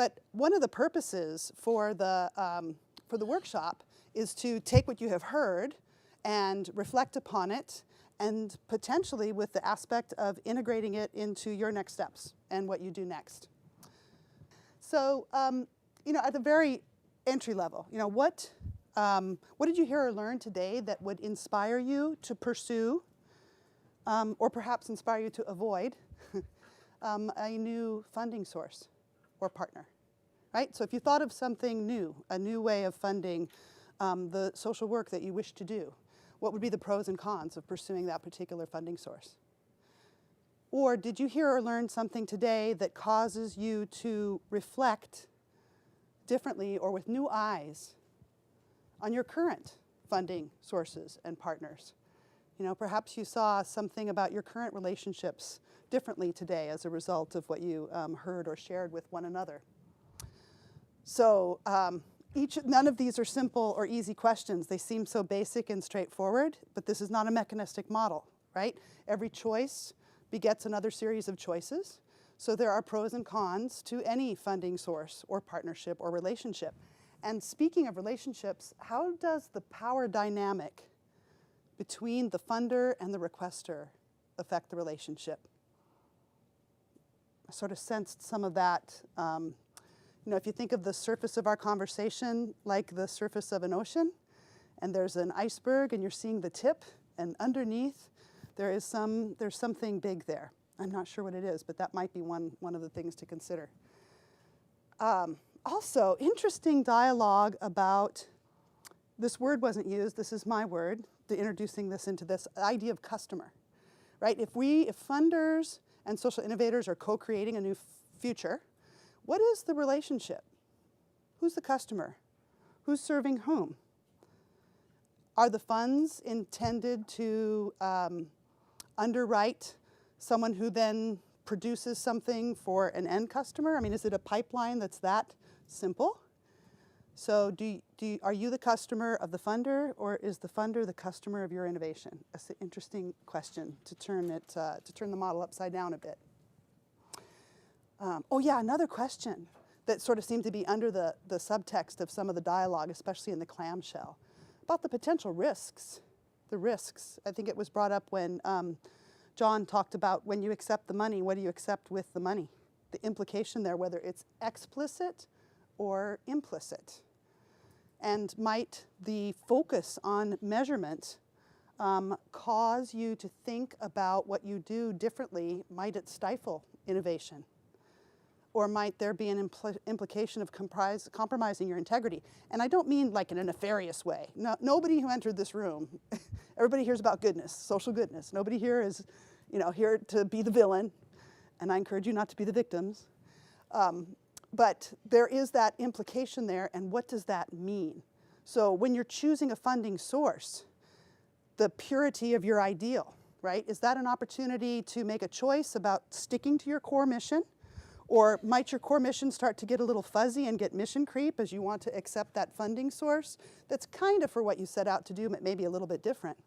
But one of the purposes for the workshop is to take what you have heard and reflect upon it, and potentially with the aspect of integrating it into your next steps and what you do next. So, at the very entry level, what did you hear or learn today that would inspire you to pursue, or perhaps inspire you to avoid, a new funding source or partner, right? So if you thought of something new, a new way of funding the social work that you wish to do, what would be the pros and cons of pursuing that particular funding source? Or did you hear or learn something today that causes you to reflect differently or with new eyes on your current funding sources and partners? Perhaps you saw something about your current relationships differently today as a result of what you heard or shared with one another. So none of these are simple or easy questions. They seem so basic and straightforward, but this is not a mechanistic model, right? Every choice begets another series of choices. So there are pros and cons to any funding source or partnership or relationship. And speaking of relationships, how does the power dynamic between the funder and the requester affect the relationship? I sort of sensed some of that. If you think of the surface of our conversation like the surface of an ocean, and there's an iceberg and you're seeing the tip, and underneath there's something big there. I'm not sure what it is, but that might be one of the things to consider. Also, interesting dialogue about, this word wasn't used, this is my word, introducing this into this idea of customer, right? If funders and social innovators are co-creating a new future, what is the relationship? Who's the customer? Who's serving whom? Are the funds intended to underwrite someone who then produces something for an end customer? I mean, is it a pipeline that's that simple? So are you the customer of the funder, or is the funder the customer of your innovation? That's an interesting question to turn the model upside down a bit. Another question that sort of seemed to be under the subtext of some of the dialogue, especially in the clamshell, about the potential risks. The risks. I think it was brought up when John talked about when you accept the money, what do you accept with the money? The implication there, whether it's explicit or implicit. And might the focus on measurement cause you to think about what you do differently? Might it stifle innovation? Or might there be an implication of compromising your integrity? And I don't mean like in a nefarious way. No, nobody who entered this room, everybody here is about goodness, social goodness. Nobody here is here to be the villain, and I encourage you not to be the victims. But there is that implication there, and what does that mean? So when you're choosing a funding source, the purity of your ideal, right? Is that an opportunity to make a choice about sticking to your core mission? Or might your core mission start to get a little fuzzy and get mission creep as you want to accept that funding source that's kind of for what you set out to do, but maybe a little bit different?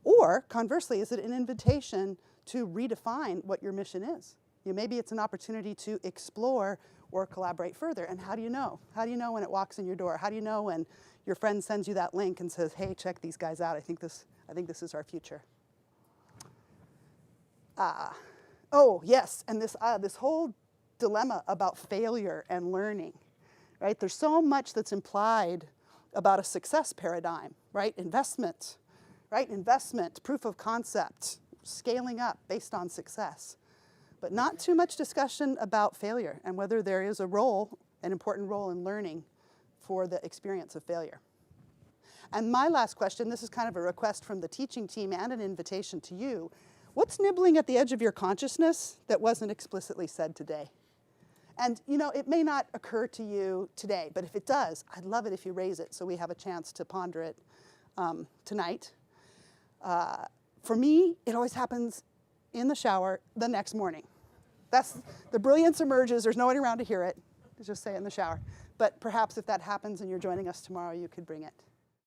Or conversely, is it an invitation to redefine what your mission is? Maybe it's an opportunity to explore or collaborate further. And how do you know? How do you know when it walks in your door? How do you know when your friend sends you that link and says, hey, check these guys out. I think this is our future. Oh, yes, and this whole dilemma about failure and learning, right? There's so much that's implied about a success paradigm, right? Investment, right? Investment, proof of concept, scaling up based on success. But not too much discussion about failure and whether there is an important role in learning for the experience of failure. And my last question, this is kind of a request from the teaching team and an invitation to you. What's nibbling at the edge of your consciousness that wasn't explicitly said today? And it may not occur to you today, but if it does, I'd love it if you raise it so we have a chance to ponder it tonight. For me, it always happens in the shower the next morning. The brilliance emerges, there's nobody around to hear it. Just say it in the shower. But perhaps if that happens and you're joining us tomorrow, you could bring it.